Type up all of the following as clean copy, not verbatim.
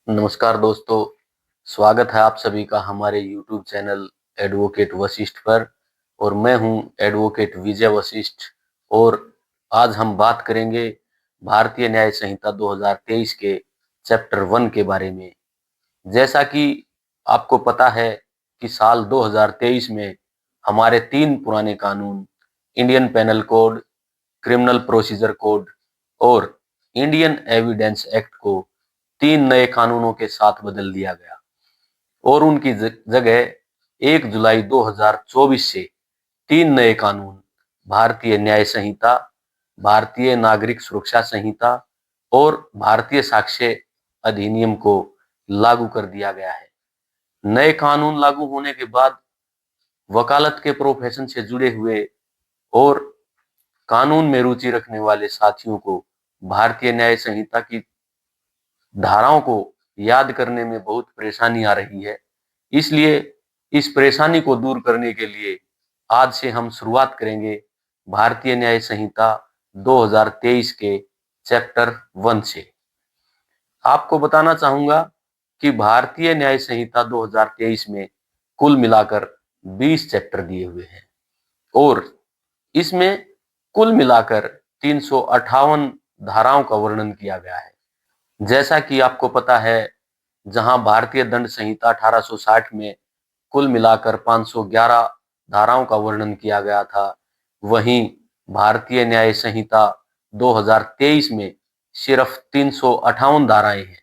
नमस्कार दोस्तों, स्वागत है आप सभी का हमारे YouTube चैनल एडवोकेट वशिष्ठ पर। और मैं हूं एडवोकेट विजय वशिष्ठ। और आज हम बात करेंगे भारतीय न्याय संहिता 2023 के चैप्टर 1 के बारे में। जैसा कि आपको पता है कि साल 2023 में हमारे 3 पुराने कानून Indian penal code, criminal procedure code और इंडियन एविडेंस एक्ट को 3 नए कानूनों के साथ बदल दिया गया और उनकी जगह 1 जुलाई 2024 से 3 नए कानून भारतीय न्याय संहिता, भारतीय नागरिक सुरक्षा संहिता और भारतीय साक्ष्य अधिनियम को लागू कर दिया गया है। नए कानून लागू होने के बाद वकालत के प्रोफेशन से जुड़े हुए और कानून में रुचि रखने वाले साथियों को भारतीय न्याय संहिता की धाराओं को याद करने में बहुत परेशानी आ रही है। इसलिए इस परेशानी को दूर करने के लिए आज से हम शुरुआत करेंगे भारतीय न्याय संहिता 2023 के चैप्टर 1 से। आपको बताना चाहूंगा कि भारतीय न्याय संहिता 2023 में कुल मिलाकर 20 चैप्टर दिए हुए हैं और इसमें कुल मिलाकर 358 धाराओं का वर्णन किया गया है। जैसा कि आपको पता है, जहां भारतीय दंड संहिता 1860 में कुल मिलाकर 511 धाराओं का वर्णन किया गया था, वहीं भारतीय न्याय संहिता 2023 में सिर्फ 358 धाराएं हैं।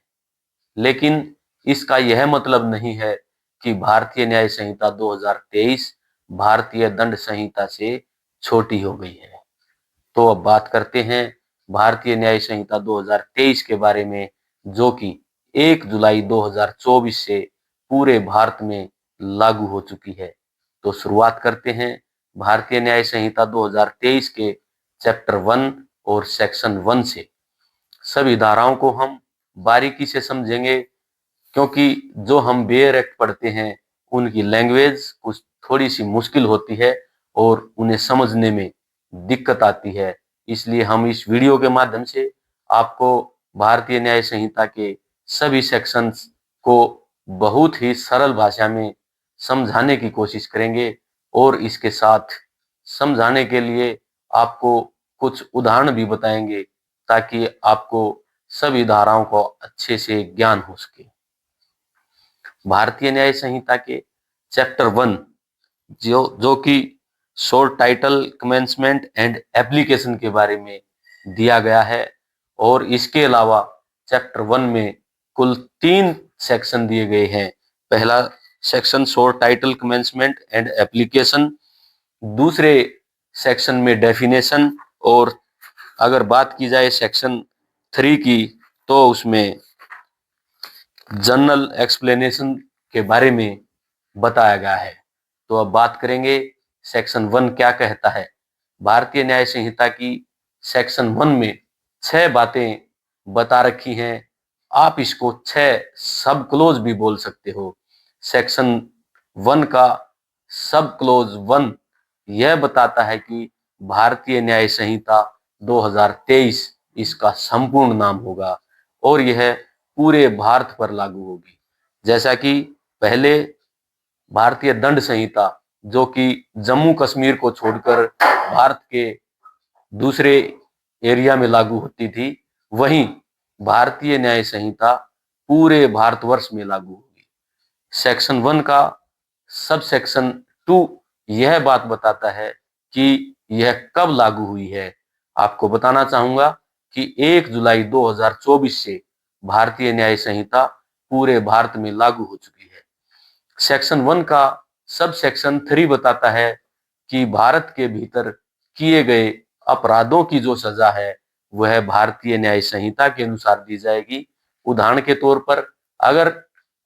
लेकिन इसका यह मतलब नहीं है कि भारतीय न्याय संहिता 2023 भारतीय दंड संहिता से छोटी हो गई है। तो अब बात करते हैं भारतीय न्याय संहिता 2023 के बारे में, जो कि 1 जुलाई 2024 से पूरे भारत में लागू हो चुकी है। तो शुरुआत करते हैं भारतीय न्याय संहिता 2023 के चैप्टर 1 और सेक्शन 1 से। सभी धाराओं को हम बारीकी से समझेंगे, क्योंकि जो हम बेयर एक्ट पढ़ते हैं उनकी लैंग्वेज कुछ थोड़ी सी मुश्किल होती है और उन्हें समझने में दिक्कत आती है। इसलिए हम इस वीडियो के माध्यम से आपको भारतीय न्याय संहिता के सभी सेक्शंस को बहुत ही सरल भाषा में समझाने की कोशिश करेंगे और इसके साथ समझाने के लिए आपको कुछ उदाहरण भी बताएंगे, ताकि आपको सभी धाराओं को अच्छे से ज्ञान हो सके। भारतीय न्याय संहिता के चैप्टर 1 जो कि short title, commencement and application के बारे में दिया गया है, और इसके अलावा चैप्टर 1 में कुल 3 सेक्शन दिए गए हैं। पहला section short title, commencement and application, दूसरे सेक्शन में डेफिनेशन, और अगर बात की जाए सेक्शन 3 की तो उसमें जनरल एक्सप्लेनेशन के बारे में बताया गया है। तो अब बात करेंगे सेक्शन 1 क्या कहता है। भारतीय न्याय संहिता की सेक्शन 1 में 6 बातें बता रखी हैं। आप इसको 6 सब क्लोज भी बोल सकते हो। सेक्शन 1 का सब क्लोज 1 यह बताता है कि भारतीय न्याय संहिता 2023 इसका संपूर्ण नाम होगा और यह पूरे भारत पर लागू होगी। जैसा कि पहले भारतीय दंड संहिता, जो कि जम्मू कश्मीर को छोड़कर भारत के दूसरे एरिया में लागू होती थी, वहीं भारतीय न्याय संहिता पूरे भारतवर्ष में लागू होगी। सेक्शन 1 का सब सेक्शन 2 यह बात बताता है कि यह कब लागू हुई है। आपको बताना चाहूंगा कि 1 जुलाई 2024 से भारतीय न्याय संहिता पूरे भारत में लागू हो चुकी है। सेक्शन 1 का सब सेक्शन 3 बताता है कि भारत के भीतर किए गए अपराधों की जो सजा है वह भारतीय न्याय संहिता के अनुसार दी जाएगी। उदाहरण के तौर पर, अगर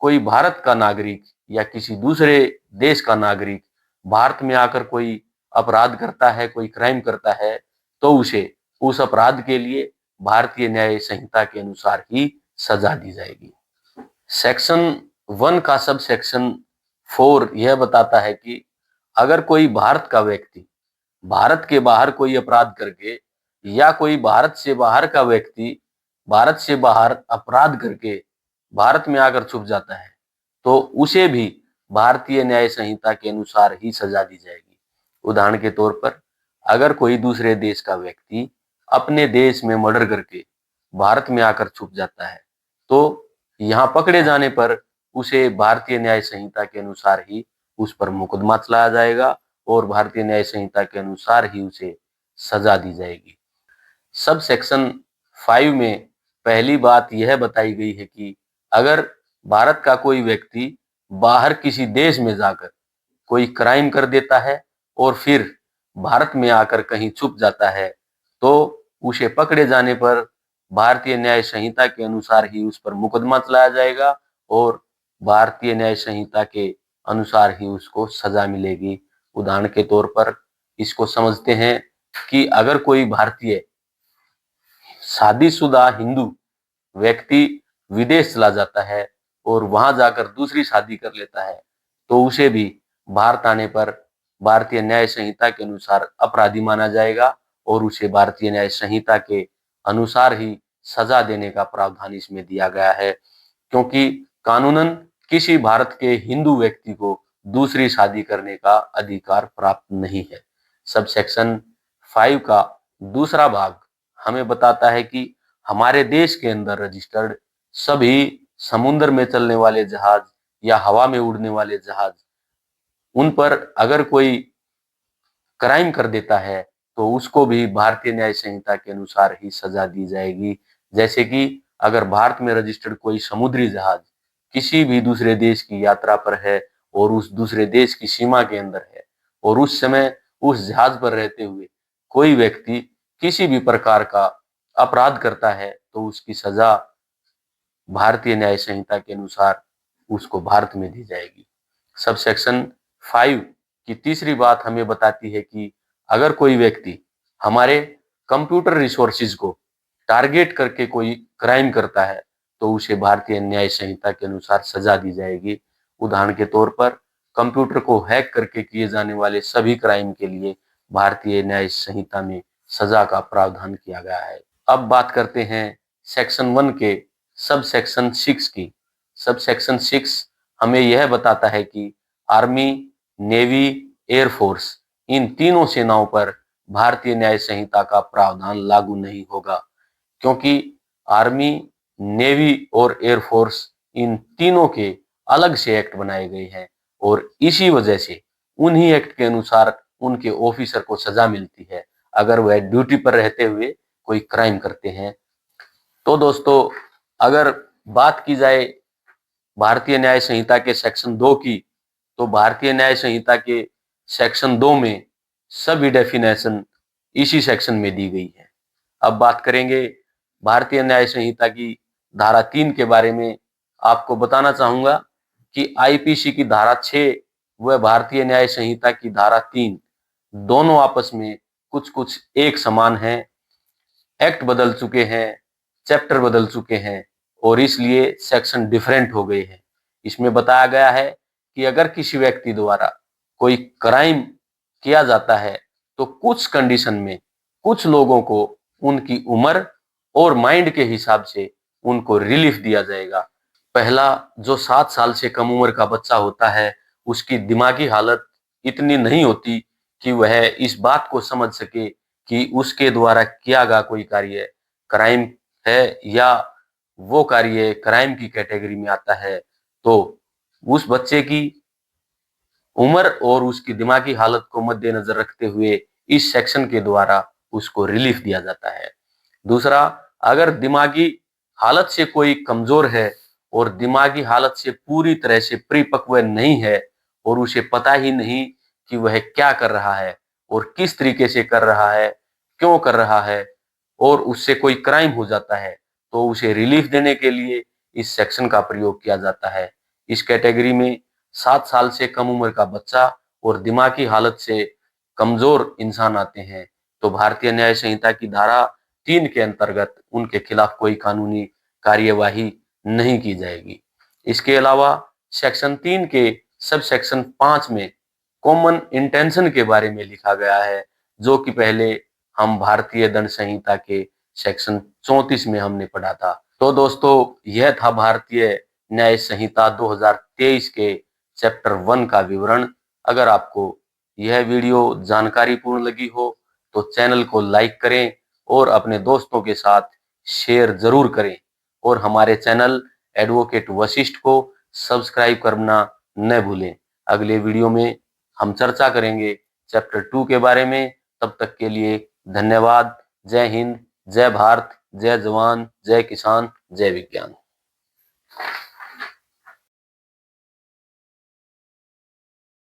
कोई भारत का नागरिक या किसी दूसरे देश का नागरिक भारत में आकर कोई अपराध करता है, कोई क्राइम करता है, तो उसे उस अपराध के लिए भारतीय न्याय संहिता के अनुसार ही सजा दी जाएगी। सेक्शन 1 का सब सेक्शन 4 यह बताता है कि अगर कोई भारत का व्यक्ति भारत के बाहर कोई अपराध करके, या कोई भारत से बाहर का व्यक्ति भारत से बाहर अपराध करके भारत में आकर छुप जाता है तो उसे भी भारतीय न्याय संहिता के अनुसार ही सजा दी जाएगी। उदाहरण के तौर पर अगर कोई दूसरे देश का व्यक्ति अपने देश में मर्डर करके भारत में आकर छुप जाता है तो यहाँ पकड़े जाने पर उसे भारतीय न्याय संहिता के अनुसार ही उस पर मुकदमा चलाया जाएगा और भारतीय न्याय संहिता के अनुसार ही उसे सजा दी जाएगी। सब सेक्शन 5 में पहली बात यह बताई गई है कि अगर भारत का कोई व्यक्ति बाहर किसी देश में जाकर कोई क्राइम कर देता है और फिर भारत में आकर कहीं छुप जाता है तो उसे पकड़े जाने पर भारतीय न्याय संहिता के अनुसार ही उस पर मुकदमा चलाया जाएगा और भारतीय न्याय संहिता के अनुसार ही उसको सजा मिलेगी। उदाहरण के तौर पर इसको समझते हैं कि अगर कोई भारतीय शादीशुदा हिंदू व्यक्ति विदेश चला जाता है और वहां जाकर दूसरी शादी कर लेता है तो उसे भी भारत आने पर भारतीय न्याय संहिता के अनुसार अपराधी माना जाएगा और उसे भारतीय न्याय संहिता के अनुसार ही सजा देने का प्रावधान इसमें दिया गया है, क्योंकि कानूनन किसी भारत के हिंदू व्यक्ति को दूसरी शादी करने का अधिकार प्राप्त नहीं है। सब सेक्शन 5 का दूसरा भाग हमें बताता है कि हमारे देश के अंदर रजिस्टर्ड सभी समुद्र में चलने वाले जहाज या हवा में उड़ने वाले जहाज, उन पर अगर कोई क्राइम कर देता है तो उसको भी भारतीय न्याय संहिता के अनुसार ही सजा दी जाएगी। जैसे कि अगर भारत में रजिस्टर्ड कोई समुद्री जहाज किसी भी दूसरे देश की यात्रा पर है और उस दूसरे देश की सीमा के अंदर है और उस समय उस जहाज पर रहते हुए कोई व्यक्ति किसी भी प्रकार का अपराध करता है तो उसकी सजा भारतीय न्याय संहिता के अनुसार उसको भारत में दी जाएगी। सब सेक्शन 5 की तीसरी बात हमें बताती है कि अगर कोई व्यक्ति हमारे कंप्यूटर रिसोर्सेज को टारगेट करके कोई क्राइम करता है तो उसे भारतीय न्याय संहिता के अनुसार सजा दी जाएगी। उदाहरण के तौर पर कंप्यूटर को हैक करके किए जाने वाले सभी क्राइम के लिए भारतीय न्याय संहिता में सजा का प्रावधान किया गया है। अब बात करते हैं सेक्शन 1 के सब सेक्शन 6 की। सब सेक्शन 6 हमें यह बताता है कि आर्मी, नेवी, एयरफोर्स इन तीनों सेनाओं पर भारतीय न्याय संहिता का प्रावधान लागू नहीं होगा, क्योंकि आर्मी, नेवी और एयरफोर्स इन तीनों के अलग से एक्ट बनाए गए हैं और इसी वजह से उन्हीं एक्ट के अनुसार उनके ऑफिसर को सजा मिलती है अगर वह ड्यूटी पर रहते हुए कोई क्राइम करते हैं। तो दोस्तों, अगर बात की जाए भारतीय न्याय संहिता के सेक्शन 2 की, तो भारतीय न्याय संहिता के सेक्शन 2 में सभी डेफिनेशन इसी सेक्शन में दी गई है। अब बात करेंगे भारतीय न्याय संहिता की धारा 3 के बारे में। आपको बताना चाहूंगा कि आईपीसी की धारा 6 व भारतीय न्याय संहिता की धारा 3 दोनों आपस में कुछ कुछ एक समान हैं। एक्ट बदल चुके हैं, चैप्टर बदल चुके हैं और इसलिए सेक्शन डिफरेंट हो गए हैं। इसमें बताया गया है कि अगर किसी व्यक्ति द्वारा कोई क्राइम किया जाता है तो कुछ कंडीशन में कुछ लोगों को उनकी उम्र और माइंड के हिसाब से उनको रिलीफ दिया जाएगा। पहला, जो 7 साल से कम उम्र का बच्चा होता है उसकी दिमागी हालत इतनी नहीं होती कि वह इस बात को समझ सके कि उसके द्वारा किया गया कोई कार्य क्राइम है या वो कार्य क्राइम की कैटेगरी में आता है, तो उस बच्चे की उम्र और उसकी दिमागी हालत को मद्देनजर रखते हुए इस सेक्शन के द्वारा उसको रिलीफ दिया जाता है। दूसरा, अगर दिमागी हालत से कोई कमजोर है और दिमागी हालत से पूरी तरह से परिपक्व नहीं है और उसे पता ही नहीं कि वह क्या कर रहा है और किस तरीके से कर रहा है, क्यों कर रहा है, और उससे कोई क्राइम हो जाता है, तो उसे रिलीफ देने के लिए इस सेक्शन का प्रयोग किया जाता है। इस कैटेगरी में 7 साल से कम उम्र का बच्चा और दिमागी हालत से कमजोर इंसान आते हैं, तो भारतीय न्याय संहिता की धारा 3 के अंतर्गत उनके खिलाफ कोई कानूनी कार्यवाही नहीं की जाएगी। इसके अलावा सेक्शन 3 के सब सेक्शन 5 में कॉमन इंटेंशन के बारे में लिखा गया है, जो कि पहले हम भारतीय दंड संहिता के सेक्शन 34 में हमने पढ़ा था। तो दोस्तों, यह था भारतीय न्याय संहिता 2023 के चैप्टर 1 का विवरण। अगर आपको यह वीडियो जानकारीपूर्ण लगी हो तो चैनल को लाइक करें और अपने दोस्तों के साथ शेयर जरूर करें, और हमारे चैनल एडवोकेट वशिष्ठ को सब्सक्राइब करना न भूलें। अगले वीडियो में हम चर्चा करेंगे चैप्टर 2 के बारे में। तब तक के लिए धन्यवाद। जय हिंद, जय भारत, जय जवान, जय किसान, जय विज्ञान।